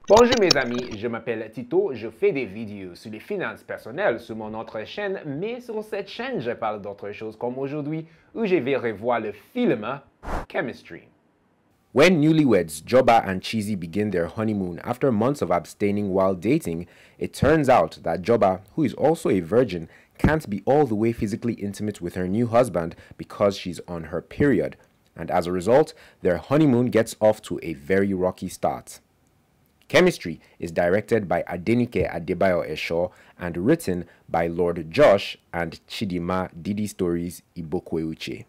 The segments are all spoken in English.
Bonjour mes amis, je m'appelle Tito, je fais des vidéos sur les finances personnelles sur mon autre chaîne, mais sur cette chaîne, je parle d'autres choses comme aujourd'hui où je vais revoir le film Chemistry. When newlyweds Joba and Cheesy begin their honeymoon after months of abstaining while dating, it turns out that Joba, who is also a virgin, can't be all the way physically intimate with her new husband because she's on her period, and as a result, their honeymoon gets off to a very rocky start. Chemistry is directed by Adenike Adebayo Esho and written by Lord Josh and Chidima Didi Stories Ibokweuche.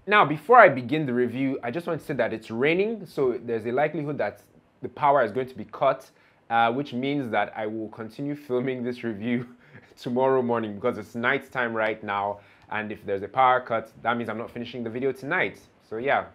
Now, before I begin the review, I just want to say that it's raining, so there's a likelihood that the power is going to be cut, which means that I will continue filming this review tomorrow morning because it's night time right now, and if there's a power cut, that means I'm not finishing the video tonight. So yeah,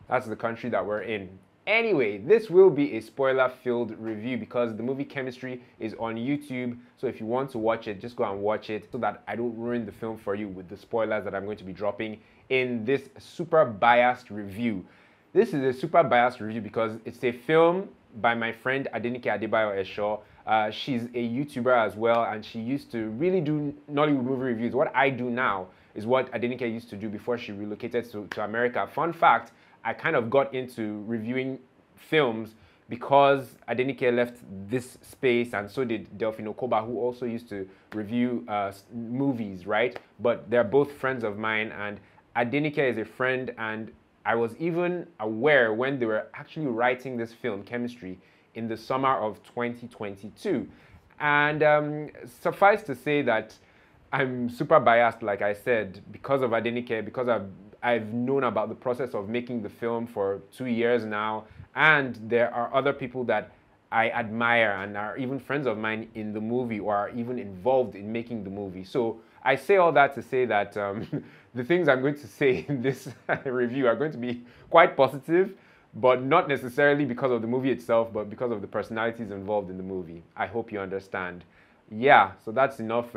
that's the country that we're in. Anyway, this will be a spoiler-filled review because the movie Chemistry is on YouTube, so if you want to watch it, just go and watch it so that I don't ruin the film for you with the spoilers that I'm going to be dropping in this super biased review. This is a super biased review because it's a film by my friend Adenike Adebayo Esho. She's a YouTuber as well, and she used to really do Nollywood movie reviews. What I do now is what Adenike used to do before she relocated to America. Fun fact, I kind of got into reviewing films because Adenike left this space, and so did Delphine Okoba, who also used to review movies, right? But they're both friends of mine, and Adenike is a friend, and I was even aware when they were actually writing this film, Chemistry, in the summer of 2022. And suffice to say that I'm super biased, like I said, because of Adenike, because I've known about the process of making the film for 2 years now, and there are other people that I admire and are even friends of mine in the movie or are even involved in making the movie. So I say all that to say that the things I'm going to say in this review are going to be quite positive, but not necessarily because of the movie itself, but because of the personalities involved in the movie. I hope you understand. Yeah, so that's enough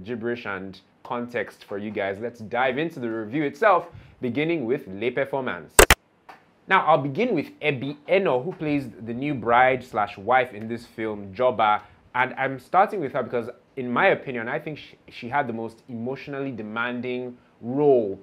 gibberish and context for you guys. Let's dive into the review itself, beginning with Les Performances. Now, I'll begin with Ebi Eno, who plays the new bride slash wife in this film, Joba. And I'm starting with her because, in my opinion, I think she had the most emotionally demanding role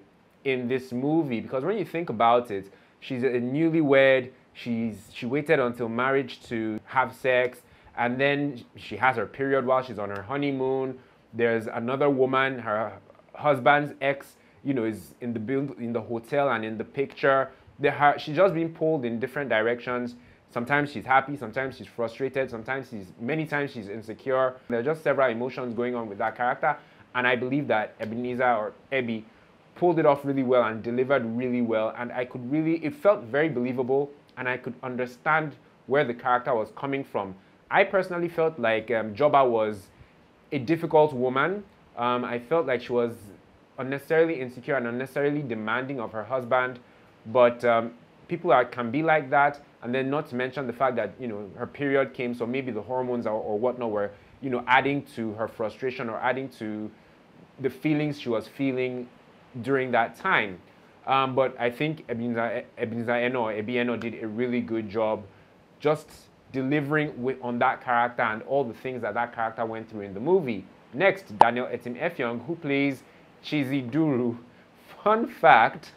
in this movie. Because when you think about it, she's a newlywed, she waited until marriage to have sex, and then she has her period while she's on her honeymoon. There's another woman, her husband's ex, you know, is in the hotel and in the picture. She's just being pulled in different directions. Sometimes she's happy, sometimes she's frustrated, many times she's insecure. There are just several emotions going on with that character, and I believe that Ebenezer, or Ebi, pulled it off really well and delivered really well, and it felt very believable, and I could understand where the character was coming from. I personally felt like Joba was a difficult woman. I felt like she was unnecessarily insecure and unnecessarily demanding of her husband, but people can be like that, and then not to mention the fact that, you know, her period came, so maybe the hormones or whatnot were, you know, adding to her frustration or adding to the feelings she was feeling during that time. But I think Ebi Eno did a really good job just delivering on that character and all the things that character went through in the movie. Next, Daniel Etim Effiong, who plays Chiziduru. Fun fact,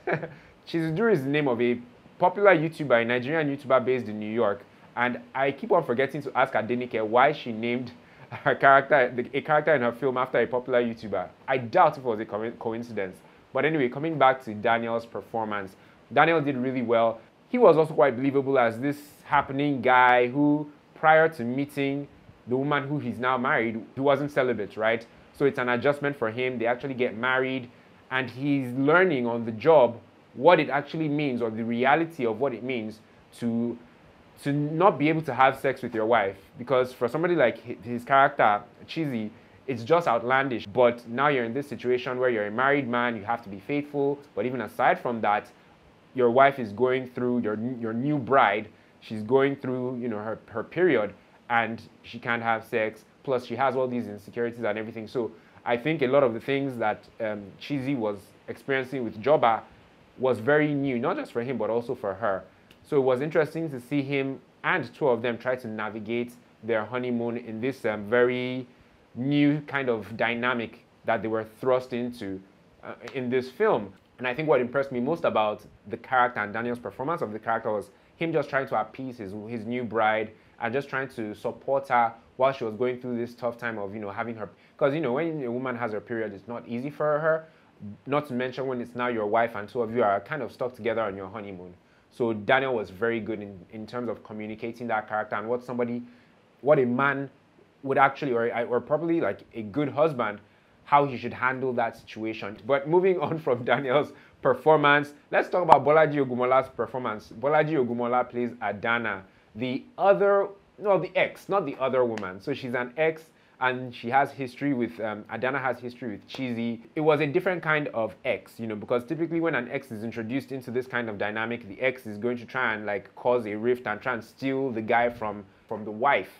Chiziduru is the name of a popular YouTuber, a Nigerian YouTuber based in New York. And I keep on forgetting to ask Adenike why she named her character, a character in her film, after a popular YouTuber. I doubt if it was a coincidence. But anyway, coming back to Daniel's performance, Daniel did really well. He was also quite believable as this happening guy who, prior to meeting the woman who he's now married, he wasn't celibate, right? So it's an adjustment for him. They actually get married, and he's learning on the job what it actually means, or the reality of what it means to not be able to have sex with your wife. Because for somebody like his character, Cheesy, it's just outlandish. But now you're in this situation where you're a married man, you have to be faithful. But even aside from that, your wife is going through, your new bride, she's going through, you know, her period, and she can't have sex. Plus, she has all these insecurities and everything. So I think a lot of the things that Cheesy was experiencing with Joba was very new, not just for him, but also for her. So it was interesting to see him and two of them try to navigate their honeymoon in this very new kind of dynamic that they were thrust into in this film. And I think what impressed me most about the character and Daniel's performance of the character was him just trying to appease his new bride and just trying to support her while she was going through this tough time of, having her, because, when a woman has her period, it's not easy for her, not to mention when it's now your wife and two of you are kind of stuck together on your honeymoon. So Daniel was very good in terms of communicating that character and what a man would actually, or probably like a good husband, how he should handle that situation. But moving on from Daniel's performance, let's talk about Bolaji Ogumola's performance. Bolaji Ogumola plays Adana, the ex, not the other woman. So she's an ex, and she has history with, Adana has history with Chizzy. It was a different kind of ex, because typically when an ex is introduced into this kind of dynamic, the ex is going to try and like cause a rift and try and steal the guy from the wife.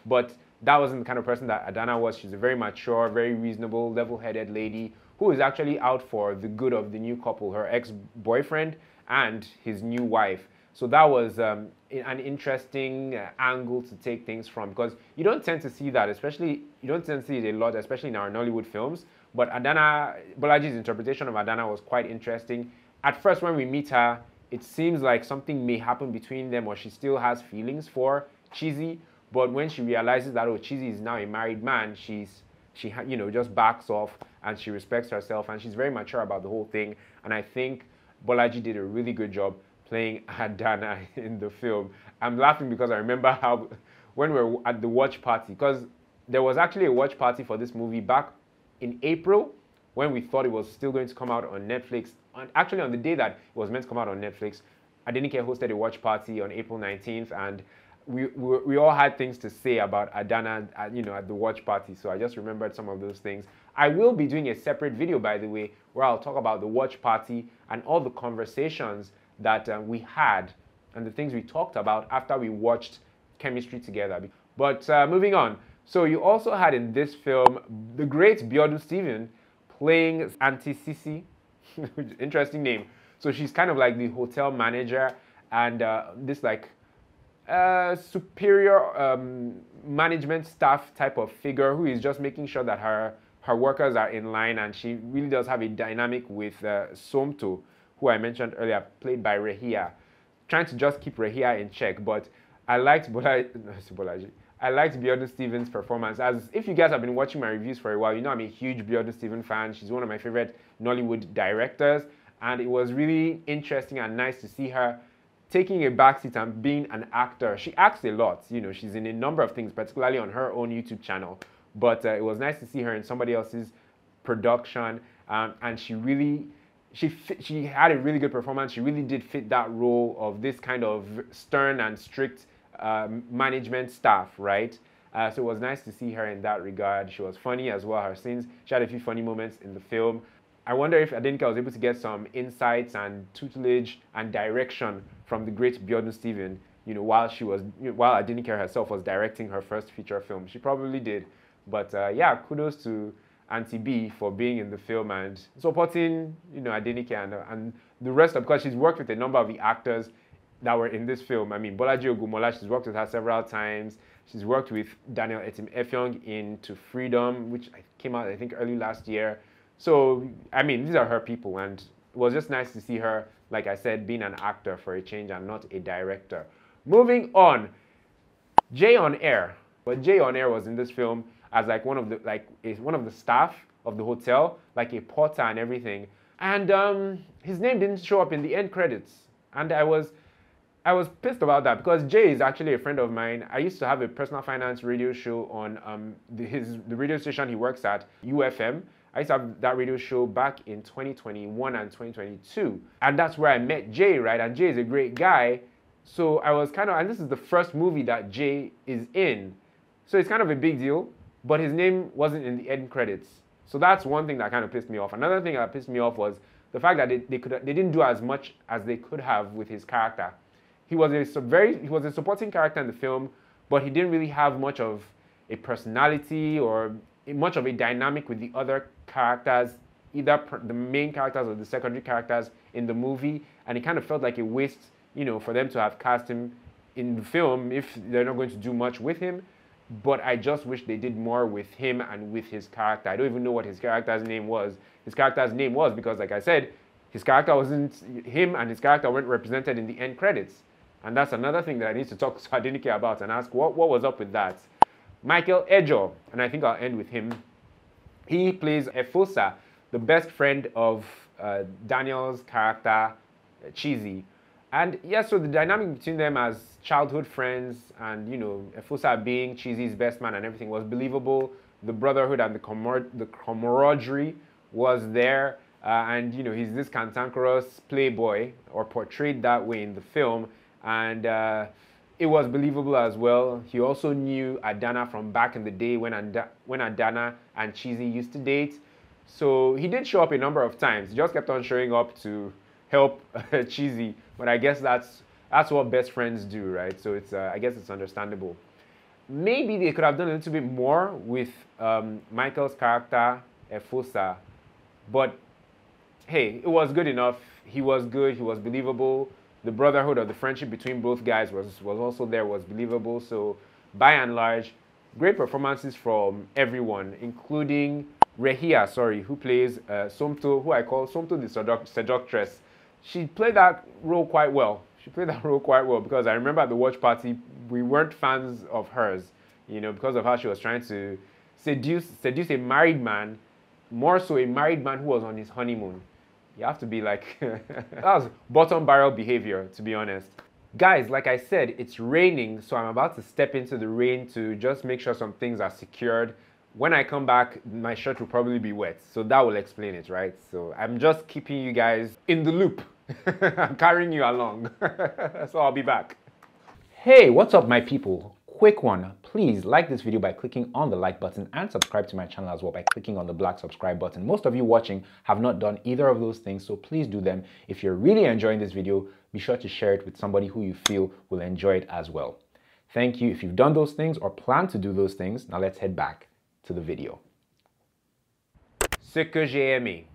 But that wasn't the kind of person that Adana was. She's a very mature, very reasonable, level-headed lady who is actually out for the good of the new couple, her ex-boyfriend and his new wife. So that was an interesting angle to take things from, because you don't tend to see that, you don't tend to see it a lot, especially in our Nollywood films. But Bolaji's interpretation of Adana was quite interesting. At first, when we meet her, it seems like something may happen between them, or she still has feelings for Chizzy. But when she realizes that, Chizzy is now a married man, she just backs off and she respects herself, and she's very mature about the whole thing. And I think Bolaji did a really good job playing Adana in the film. I'm laughing because I remember how when we were at the watch party, because there was actually a watch party for this movie back in April when we thought it was still going to come out on Netflix. Actually, on the day that it was meant to come out on Netflix, Adenike hosted a watch party on April 19th, and we all had things to say about Adana, at the watch party. So I just remembered some of those things. I will be doing a separate video, by the way, where I'll talk about the watch party and all the conversations that we had and the things we talked about after we watched Chemistry together. But moving on. So you also had in this film the great Biodun Stephen playing Auntie Sisi. Interesting name. So she's kind of like the hotel manager and this like superior management staff type of figure who is just making sure that her workers are in line, and she really does have a dynamic with Somto, who I mentioned earlier, played by Rehia, trying to just keep Rehia in check. But I liked Biodun Stephen's performance. As if you guys have been watching my reviews for a while, I'm a huge Biodun Stephen fan. She's one of my favorite Nollywood directors, and it was really interesting and nice to see her taking a backseat and being an actor. She acts a lot, she's in a number of things, particularly on her own YouTube channel. But it was nice to see her in somebody else's production, and she had a really good performance. She really did fit that role of this kind of stern and strict management staff, right? So it was nice to see her in that regard. She was funny as well. She had a few funny moments in the film. I wonder if Adenike was able to get some insights and tutelage and direction from the great Biodun Stephen, while Adenike herself was directing her first feature film. She probably did. But yeah, kudos to Auntie B for being in the film and supporting, Adenike and the rest of, because she's worked with a number of the actors that were in this film. I mean, Bolaji Ogumola, she's worked with her several times. She's worked with Daniel Etim-Effiong in To Freedom, which came out, I think, early last year. So, I mean, these are her people, and it was just nice to see her, like I said, being an actor for a change and not a director. Moving on, Jay on Air. But Jay on Air was in this film as like one of the staff of the hotel, like a porter and everything. And his name didn't show up in the end credits, and I was pissed about that, because Jay is actually a friend of mine. I used to have a personal finance radio show on the radio station he works at, UFM. I used to have that radio show back in 2021 and 2022. And that's where I met Jay, right? And Jay is a great guy. So I was and this is the first movie that Jay is in. So it's kind of a big deal, but his name wasn't in the end credits. So that's one thing that kind of pissed me off. Another thing that pissed me off was the fact that they didn't do as much as they could have with his character. He was a supporting character in the film, but he didn't really have much of a personality or much of a dynamic with the other characters, either the main characters or the secondary characters in the movie. And it kind of felt like a waste, for them to have cast him in the film if they're not going to do much with him. But I just wish they did more with him and with his character. I don't even know what his character's name was. His character's name was because, like I said, his character wasn't, him and his character weren't represented in the end credits. And that's another thing that I need to talk to Adenike about and ask what was up with that. Michael Ejo, and I think I'll end with him. He plays Efosa, the best friend of Daniel's character, Cheesy. And yeah, so the dynamic between them as childhood friends and, you know, Efosa being Cheesy's best man and everything was believable. The brotherhood and the camaraderie was there. And, you know, he's this cantankerous playboy, or portrayed that way in the film. And it was believable as well. He also knew Adana from back in the day when Adana and Cheesy used to date. So he did show up a number of times. He just kept on showing up to help Cheesy. But I guess that's what best friends do, right? So it's I guess it's understandable. Maybe they could have done a little bit more with Michael's character, Efosa. But hey, it was good enough. He was good. He was believable. The brotherhood or the friendship between both guys was also there, was believable. So by and large, great performances from everyone, including Rehia, who plays Somto, who I call Somto the seductress. She played that role quite well. She played that role quite well because I remember at the watch party, we weren't fans of hers, you know, because of how she was trying to seduce a married man, more so a married man who was on his honeymoon. You have to be like, that was bottom barrel behavior, to be honest. Guys, like I said, it's raining, so I'm about to step into the rain to just make sure some things are secured. When I come back, my shirt will probably be wet, so that will explain it, right? So I'm just keeping you guys in the loop. I'm carrying you along. So I'll be back. Hey, what's up, my people? Quick one, please like this video by clicking on the like button and subscribe to my channel as well by clicking on the black subscribe button. Most of you watching have not done either of those things, so please do them. If you're really enjoying this video, be sure to share it with somebody who you feel will enjoy it as well. Thank you if you've done those things or plan to do those things. Now let's head back to the video. Ce que j'ai aimé.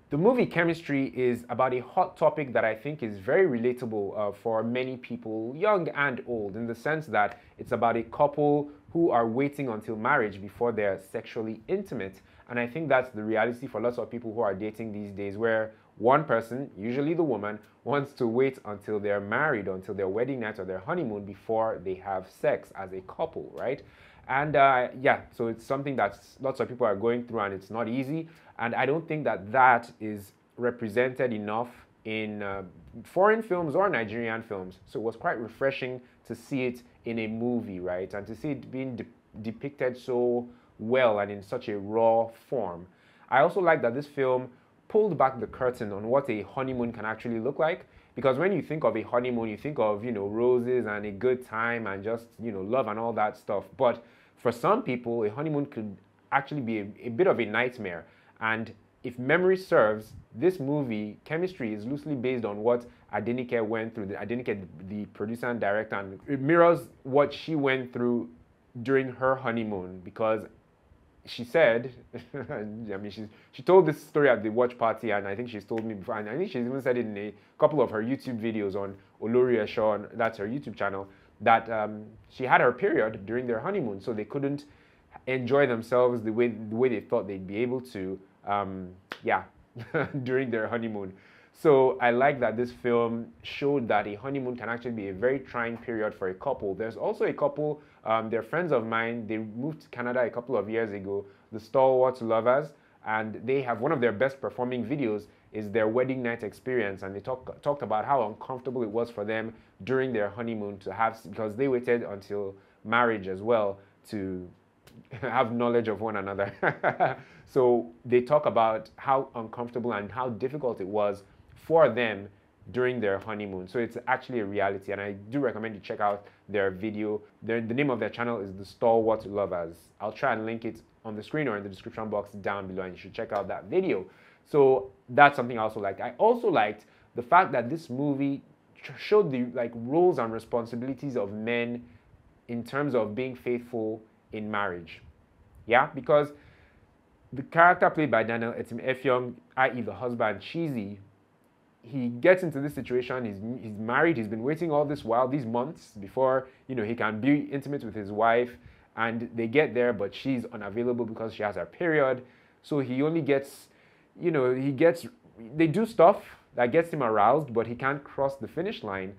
The movie Chemistry is about a hot topic that I think is very relatable for many people, young and old, in the sense that it's about a couple who are waiting until marriage before they're sexually intimate. And I think that's the reality for lots of people who are dating these days, where one person, usually the woman, wants to wait until they're married, until their wedding night or their honeymoon before they have sex as a couple, right? And yeah, so it's something that lots of people are going through, and it's not easy. And I don't think that that is represented enough in foreign films or Nigerian films. So it was quite refreshing to see it in a movie, right? And to see it being depicted so well and in such a raw form. I also like that this film pulled back the curtain on what a honeymoon can actually look like. Because when you think of a honeymoon, you think of, you know, roses and a good time and just, you know, love and all that stuff. But for some people, a honeymoon could actually be a bit of a nightmare. And if memory serves, this movie, Chemistry, is loosely based on what Adenike went through. Adenike, the producer and director, and it mirrors what she went through during her honeymoon, because she said, I mean, she told this story at the watch party, and I think she's told me before, and I think she's even said it in a couple of her YouTube videos on Olori Esho, that's her YouTube channel, that she had her period during their honeymoon, so they couldn't enjoy themselves the way they thought they'd be able to, yeah, during their honeymoon. So I like that this film showed that a honeymoon can actually be a very trying period for a couple. There's also a couple, they're friends of mine. They moved to Canada a couple of years ago, the Stalwart Lovers, and they have one of their best performing videos is their wedding night experience. And they talked about how uncomfortable it was for them during their honeymoon to have, because they waited until marriage as well to have knowledge of one another. So they talk about how uncomfortable and how difficult it was for them during their honeymoon. So it's actually a reality, and I do recommend you check out their video. The name of their channel is The Stalwart Lovers. I'll try and link it on the screen or in the description box down below, and you should check out that video. So that's something I also liked. I also liked the fact that this movie showed the roles and responsibilities of men in terms of being faithful in marriage. Yeah, because the character played by Daniel Etim Effiong, i.e. the husband, Cheesy, he gets into this situation. He's married. He's been waiting all this while, these months, before he can be intimate with his wife. And they get there, but she's unavailable because she has her period. So he only gets, they do stuff that gets him aroused, but he can't cross the finish line.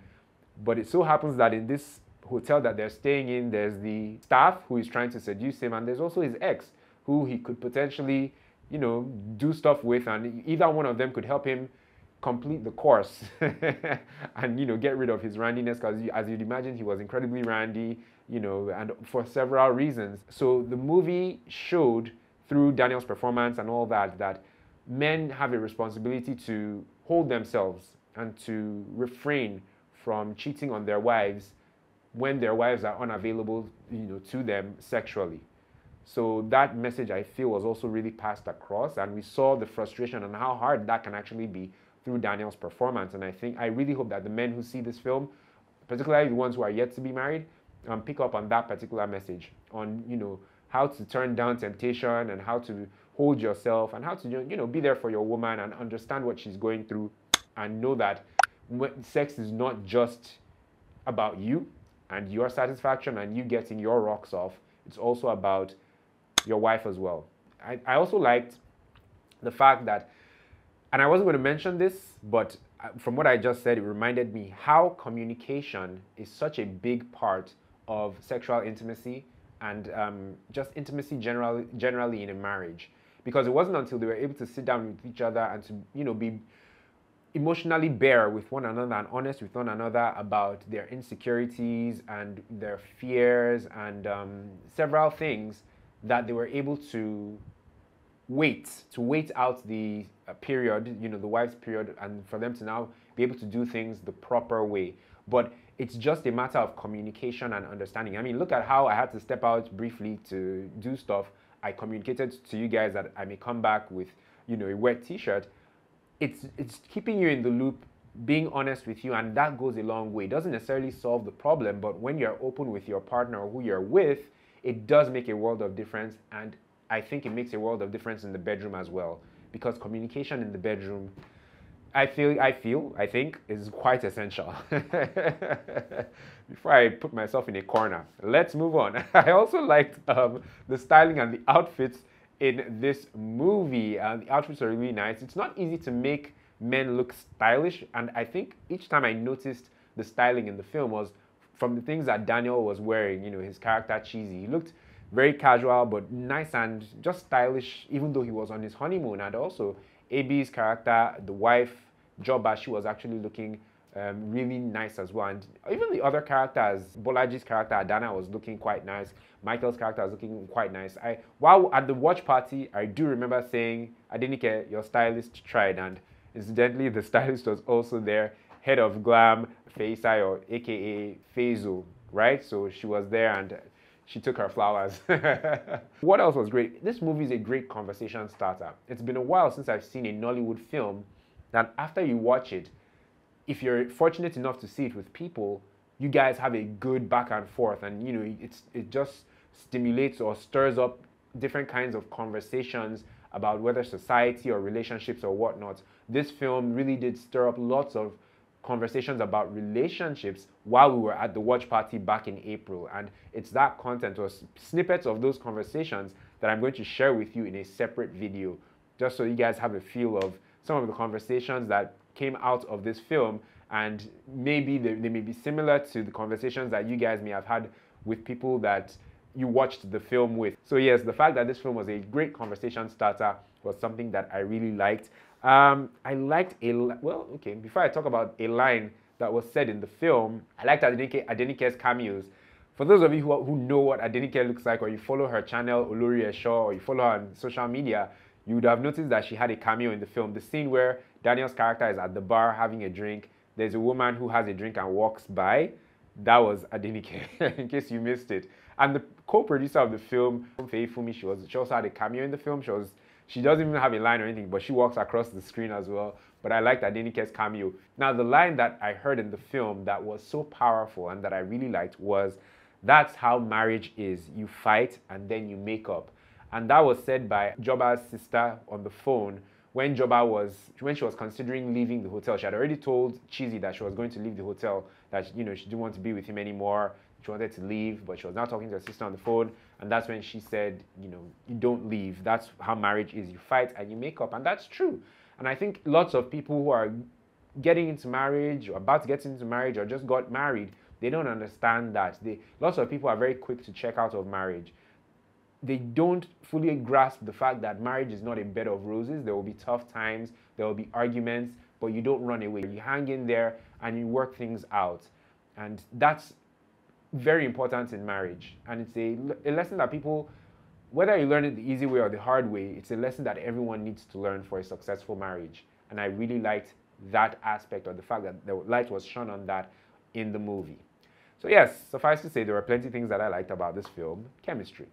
But it so happens that in this hotel that they're staying in, there's the staff who is trying to seduce him, and there's also his ex, who he could potentially, do stuff with, and either one of them could help him complete the course and get rid of his randiness, because as you'd imagine, he was incredibly randy, and for several reasons. So the movie showed through Daniel's performance and all that men have a responsibility to hold themselves and to refrain from cheating on their wives when their wives are unavailable, to them sexually. So that message, I feel, was also really passed across, and we saw the frustration and how hard that can actually be through Daniel's performance. And I really hope that the men who see this film, particularly the ones who are yet to be married, pick up on that particular message on, how to turn down temptation and how to hold yourself and how to, be there for your woman and understand what she's going through, and know that sex is not just about you and your satisfaction and you getting your rocks off. It's also about your wife as well. I also liked the fact that, and I wasn't going to mention this, but from what I just said, it reminded me how communication is such a big part of sexual intimacy and just intimacy generally in a marriage. Because it wasn't until they were able to sit down with each other and to, be emotionally bare with one another and honest with one another about their insecurities and their fears and several things, that they were able to wait out the period, the wife's period, and for them to now be able to do things the proper way. But it's just a matter of communication and understanding. I mean, look at how I had to step out briefly to do stuff. I communicated to you guys that I may come back with, a wet t-shirt. It's keeping you in the loop, being honest with you, and that goes a long way. It doesn't necessarily solve the problem, but when you're open with your partner or who you're with, it does make a world of difference. And I think it makes a world of difference in the bedroom as well, because communication in the bedroom, I think is quite essential. Before I put myself in a corner, let's move on. I also liked the styling and the outfits in this movie. The outfits are really nice. It's not easy to make men look stylish, and I think each time I noticed the styling in the film was from the things that Daniel was wearing. His character Cheesy, he looked very casual but nice and just stylish, even though he was on his honeymoon. And also AB's character, the wife Joba, she was actually looking really nice as well. And even the other characters, Bolaji's character Adana was looking quite nice. Michael's character was looking quite nice. While at the watch party, I do remember saying, Adenike, your stylist tried. And incidentally, the stylist was also there, head of glam, Faisai, or aka Faizu, right? So she was there and she took her flowers. What else was great? This movie is a great conversation starter. It's been a while since I've seen a Nollywood film that after you watch it, if you're fortunate enough to see it with people, you guys have a good back and forth, and it just stimulates or stirs up different kinds of conversations about whether society or relationships or whatnot. This film really did stir up lots of conversations about relationships while we were at the watch party back in April, and it's that content or snippets of those conversations that I'm going to share with you in a separate video, just so you guys have a feel of some of the conversations that came out of this film, and maybe they may be similar to the conversations that you guys may have had with people that you watched the film with. So yes, the fact that this film was a great conversation starter was something that I really liked. I liked before I talk about a line that was said in the film, I liked Adenike's cameos. For those of you who know what Adenike looks like, or you follow her channel, Olori Esho, or you follow her on social media, you would have noticed that she had a cameo in the film. The scene where Daniel's character is at the bar having a drink, there's a woman who has a drink and walks by. That was Adenike, in case you missed it. And the co-producer of the film, Feifumi, she also had a cameo in the film. She doesn't even have a line or anything, but she walks across the screen as well. But I liked Adenike's cameo. Now, the line that I heard in the film that was so powerful and that I really liked was, "That's how marriage is. You fight and then you make up." And that was said by Joba's sister on the phone when she was considering leaving the hotel, she had already told Cheesy that she was going to leave the hotel, that she didn't want to be with him anymore. She wanted to leave, but she was now talking to her sister on the phone, and that's when she said, you don't leave. That's how marriage is. You fight and you make up, and that's true. And I think lots of people who are getting into marriage or about to get into marriage or just got married, they don't understand that. Lots of people are very quick to check out of marriage. They don't fully grasp the fact that marriage is not a bed of roses. There will be tough times, there will be arguments, but you don't run away. You hang in there and you work things out. And that's very important in marriage. And it's a lesson that people, whether you learn it the easy way or the hard way, it's a lesson that everyone needs to learn for a successful marriage. And I really liked that aspect, or the fact that the light was shone on that in the movie. So yes, suffice to say, there were plenty of things that I liked about this film. Chemistry.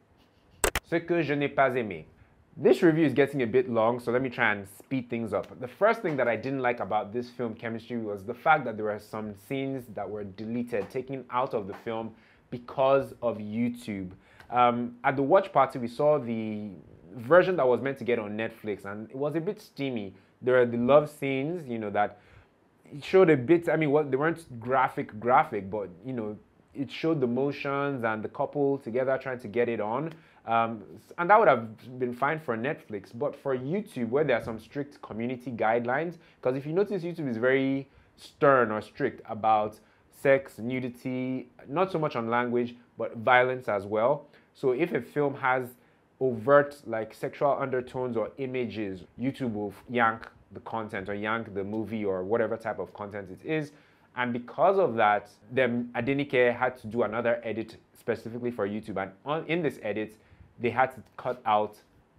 Ce que je n'ai pas aimé. This review is getting a bit long, so let me try and speed things up. The first thing that I didn't like about this film, Chemistry, was the fact that there were some scenes that were deleted, taken out of the film because of YouTube. At the watch party, we saw the version that was meant to get on Netflix, and it was a bit steamy. There are the love scenes, that it showed a bit, they weren't graphic, but, it showed the motions and the couple together trying to get it on. And that would have been fine for Netflix, but for YouTube, where there are some strict community guidelines, because if you notice, YouTube is very stern or strict about sex, nudity, not so much on language, but violence as well. So if a film has overt sexual undertones or images, YouTube will yank the content or yank the movie or whatever type of content it is. And because of that, then Adenike had to do another edit specifically for YouTube. And in this edit, they had to cut out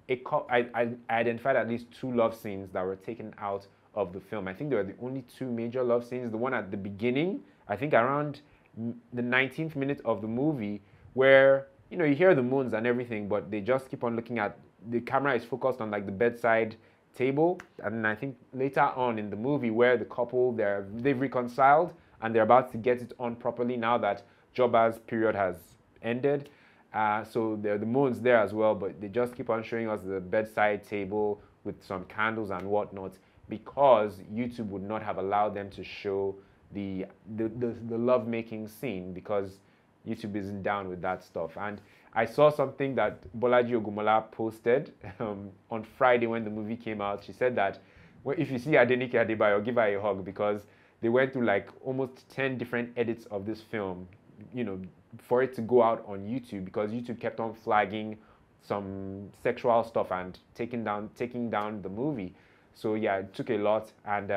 I identified at least 2 love scenes that were taken out of the film. I think there were the only 2 major love scenes. The one at the beginning, I think around the 19th minute of the movie, where you hear the moans and everything, but they just keep on looking at, the camera is focused on the bedside table. And then I think later on in the movie, where the couple, they've reconciled and they're about to get it on properly now that Joba's period has ended. So there are the moons there as well, but they just keep on showing us the bedside table with some candles and whatnot, because YouTube would not have allowed them to show the love-making scene, because YouTube isn't down with that stuff. And I saw something that Bolaji Ogumola posted on Friday when the movie came out. She said that if you see Adenike Adebayo, give her a hug, because they went through almost 10 different edits of this film, for it to go out on YouTube, because YouTube kept on flagging some sexual stuff and taking down the movie. So yeah, it took a lot. And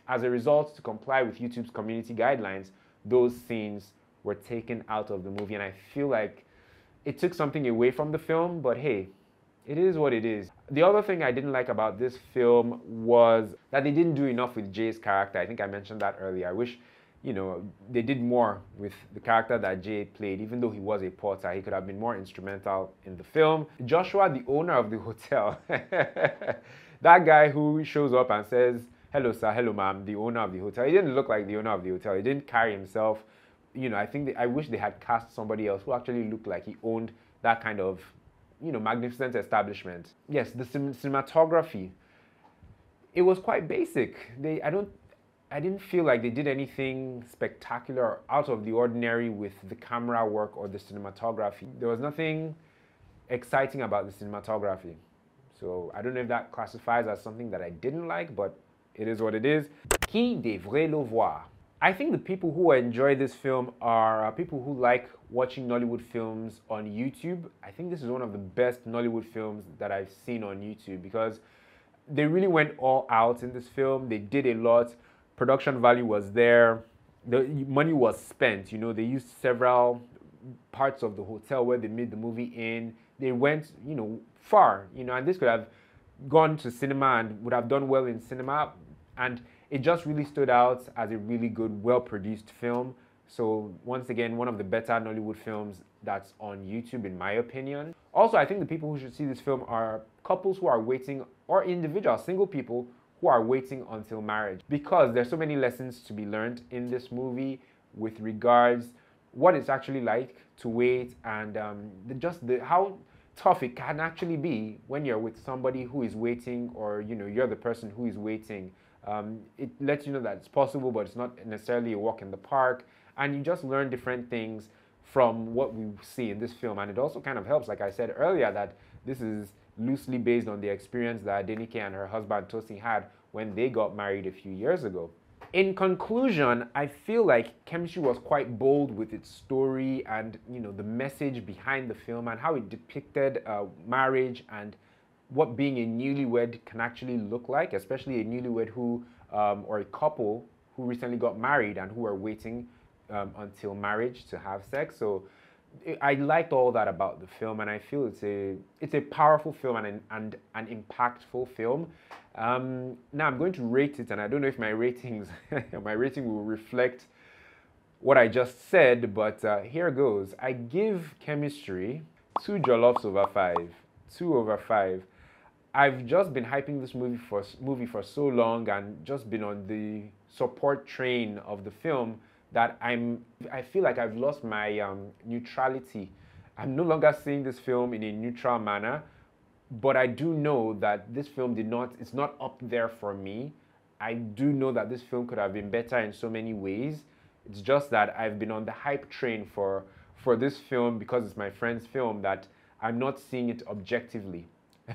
as a result, to comply with YouTube's community guidelines, those scenes were taken out of the movie. And I feel like it took something away from the film, but hey, it is what it is. The other thing I didn't like about this film was that they didn't do enough with Jay's character. I think I mentioned that earlier. I wish, they did more with the character that Jay played. Even though he was a porter, he could have been more instrumental in the film. Joshua, the owner of the hotel, that guy who shows up and says, "Hello, sir, hello, ma'am," the owner of the hotel. He didn't look like the owner of the hotel. He didn't carry himself. I wish they had cast somebody else who actually looked like he owned that kind of, magnificent establishment. Yes, the cinematography, it was quite basic. I didn't feel like they did anything spectacular or out of the ordinary with the camera work or the cinematography. There was nothing exciting about the cinematography. So I don't know if that classifies as something that I didn't like, but it is what it is. Qui devrait le voir? I think the people who enjoy this film are people who like watching Nollywood films on YouTube. I think this is one of the best Nollywood films that I've seen on YouTube, because they really went all out in this film. They did a lot. Production value was there. The money was spent. They used several parts of the hotel where they made the movie in. They went, far, and this could have gone to cinema and would have done well in cinema. And it just really stood out as a really good, well-produced film. So once again, one of the better Nollywood films that's on YouTube, in my opinion. Also, I think the people who should see this film are couples who are waiting, or individuals, single people who are waiting until marriage, because there's so many lessons to be learned in this movie with regards what it's actually like to wait, and how tough it can actually be when you're with somebody who is waiting, or you're the person who is waiting. It lets you know that it's possible, but it's not necessarily a walk in the park, and you just learn different things from what we see in this film. And it also kind of helps, like I said earlier, that this is loosely based on the experience that Adenike and her husband Tosin had when they got married a few years ago. In conclusion, I feel like Chemistry was quite bold with its story and the message behind the film and how it depicted marriage and what being a newlywed can actually look like, especially a newlywed who or a couple who recently got married and who are waiting until marriage to have sex. So I liked all that about the film, and I feel it's a powerful film and an impactful film. Now I'm going to rate it, and I don't know if my ratings my rating will reflect what I just said, but here goes. I give Chemistry 2 jolloфs over 5. 2 over 5. I've just been hyping this movie for so long and just been on the support train of the film that I feel like I've lost my neutrality. I'm no longer seeing this film in a neutral manner, but I do know that this film it's not up there for me. I do know that this film could have been better in so many ways. It's just that I've been on the hype train for this film because it's my friend's film, that I'm not seeing it objectively.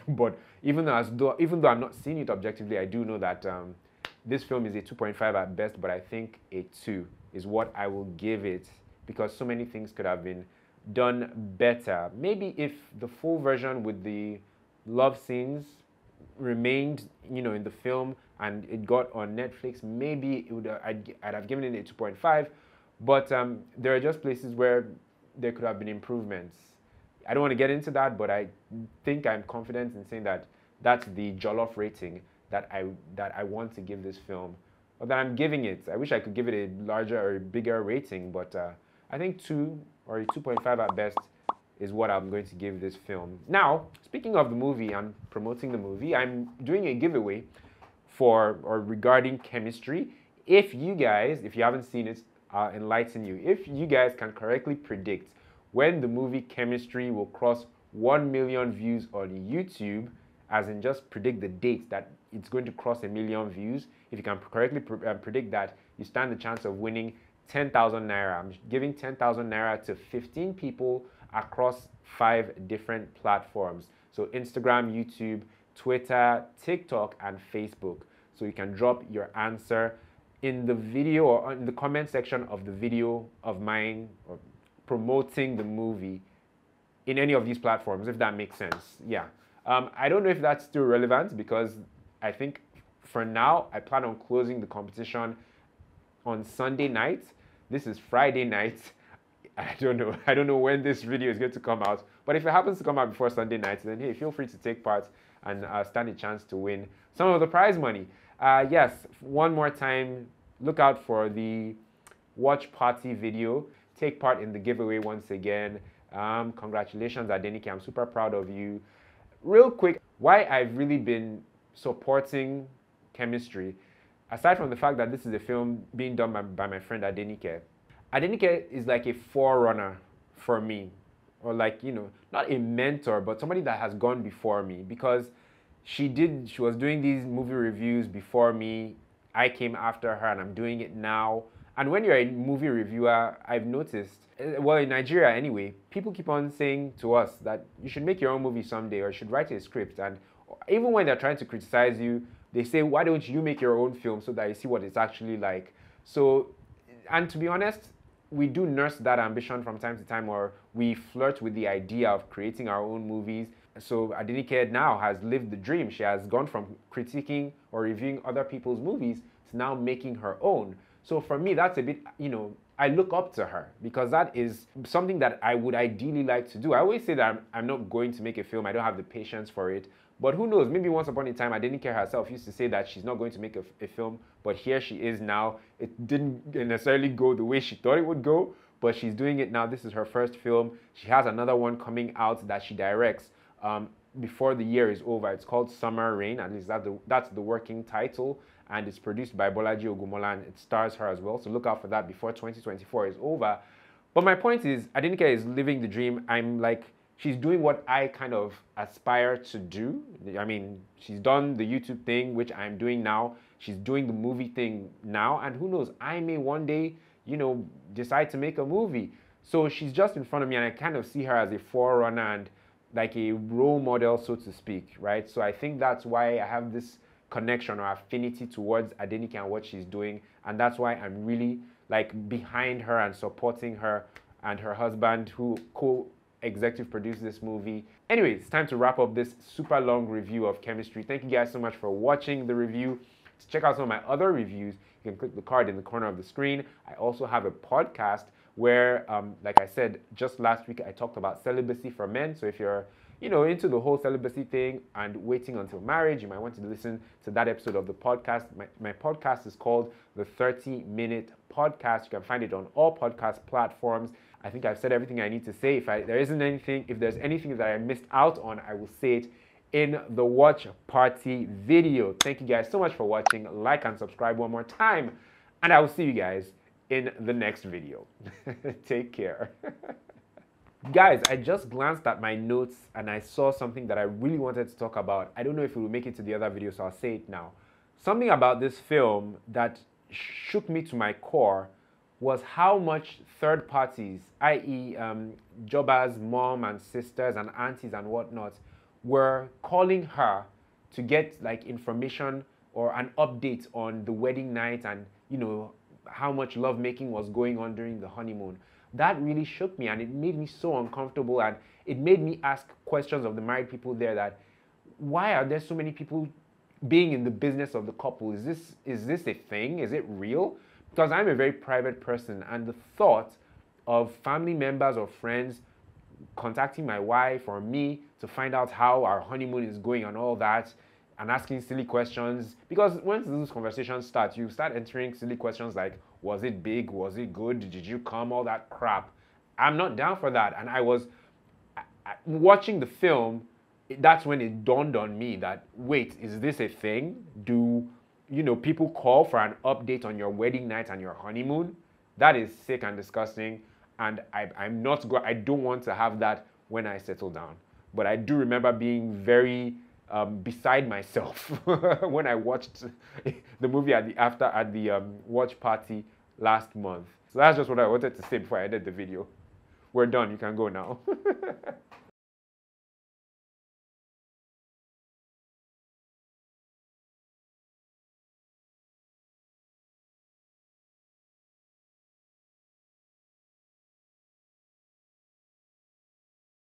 But even though I'm not seeing it objectively, I do know that this film is a 2.5 at best, but I think a 2 is what I will give it, because so many things could have been done better. Maybe if the full version with the love scenes remained, in the film and it got on Netflix, maybe I'd have given it a 2.5. But there are just places where there could have been improvements. I don't want to get into that, but I think I'm confident in saying that that's the jollof rating that I want to give this film, or that I'm giving it. I wish I could give it a larger or a bigger rating, but I think 2 or a 2.5 at best is what I'm going to give this film. Now, speaking of the movie and promoting the movie, I'm doing a giveaway regarding Chemistry. If you haven't seen it, I'll enlighten you. If you guys can correctly predict when the movie Chemistry will cross 1 million views on YouTube, as in just predict the date that it's going to cross 1 million views. If you can correctly predict that, you stand the chance of winning 10,000 Naira. I'm giving 10,000 Naira to 15 people across 5 different platforms. So Instagram, YouTube, Twitter, TikTok, and Facebook. So you can drop your answer in the video or in the comment section of the video of mine or promoting the movie in any of these platforms, if that makes sense. Yeah. I don't know if that's still relevant, because I think for now, I plan on closing the competition on Sunday night. This is Friday night. I don't know when this video is going to come out, but if it happens to come out before Sunday night, then hey, feel free to take part and stand a chance to win some of the prize money. Yes, one more time, look out for the watch party video. Take part in the giveaway once again. Congratulations, Adenike. I'm super proud of you. Real quick, why I've really been supporting Chemistry, aside from the fact that this is a film being done by my friend Adenike. Adenike is like a forerunner for me, or like, not a mentor, but somebody that has gone before me, because she was doing these movie reviews before me. I came after her and I'm doing it now. And when you're a movie reviewer, I've noticed, well, in Nigeria anyway, people keep on saying to us that you should make your own movie someday, or you should write a script. And even when they're trying to criticize you, they say, why don't you make your own film so that you see what it's actually like? So, and to be honest, we do nurse that ambition from time to time, or we flirt with the idea of creating our own movies. So Adenike now has lived the dream. She has gone from critiquing or reviewing other people's movies to now making her own. So for me, that's a bit, I look up to her, because that is something that I would ideally like to do. I always say that I'm not going to make a film. I don't have the patience for it. But who knows, maybe once upon a time, Adenike herself used to say that she's not going to make a film, but here she is now. It didn't necessarily go the way she thought it would go, but she's doing it now. This is her first film. She has another one coming out that she directs before the year is over. It's called Summer Rain, at least that's the working title, and it's produced by Bolaji Ogumola, and it stars her as well. So look out for that before 2024 is over. But my point is, Adenike is living the dream. I'm like she's doing what I kind of aspire to do. I mean, she's done the YouTube thing, which I'm doing now. She's doing the movie thing now. And who knows, I may one day, decide to make a movie. So she's just in front of me, and I kind of see her as a forerunner and like a role model, so to speak, right? So I think that's why I have this connection or affinity towards Adenike and what she's doing. And that's why I'm really like behind her and supporting her and her husband, who co-executive produced this movie. Anyway, it's time to wrap up this super long review of Chemistry. Thank you guys so much for watching the review. To check out some of my other reviews, you can click the card in the corner of the screen. I also have a podcast where, like I said, just last week, I talked about celibacy for men. So if you're, into the whole celibacy thing and waiting until marriage, you might want to listen to that episode of the podcast. My podcast is called The 30-Minute Podcast. You can find it on all podcast platforms. I think I've said everything I need to say. If there's anything that I missed out on, I will say it in the watch party video. Thank you guys so much for watching. Like and subscribe one more time, and I will see you guys in the next video. Take care. Guys, I just glanced at my notes and I saw something that I really wanted to talk about. I don't know if it will make it to the other video, so I'll say it now. Something about this film that shook me to my core was how much third parties, i.e. Joba's mom and sisters and aunties and whatnot, were calling her to get like information or an update on the wedding night and, how much lovemaking was going on during the honeymoon. That really shook me, and it made me so uncomfortable, and it made me ask questions of the married people there that, why are there so many people being in the business of the couple? Is this a thing? Is it real? Because I'm a very private person, and the thought of family members or friends contacting my wife or me to find out how our honeymoon is going and all that, and asking silly questions, because once those conversations start, you start entering silly questions like, was it big? Was it good? Did you come? All that crap. I'm not down for that. And I was watching the film, that's when it dawned on me that, wait, is this a thing? Do, people call for an update on your wedding night and your honeymoon? That is sick and disgusting. And I don't want to have that when I settle down. But I do remember being very beside myself when I watched the movie at the watch party last month. So that's just what I wanted to say before I ended the video. We're done. You can go now.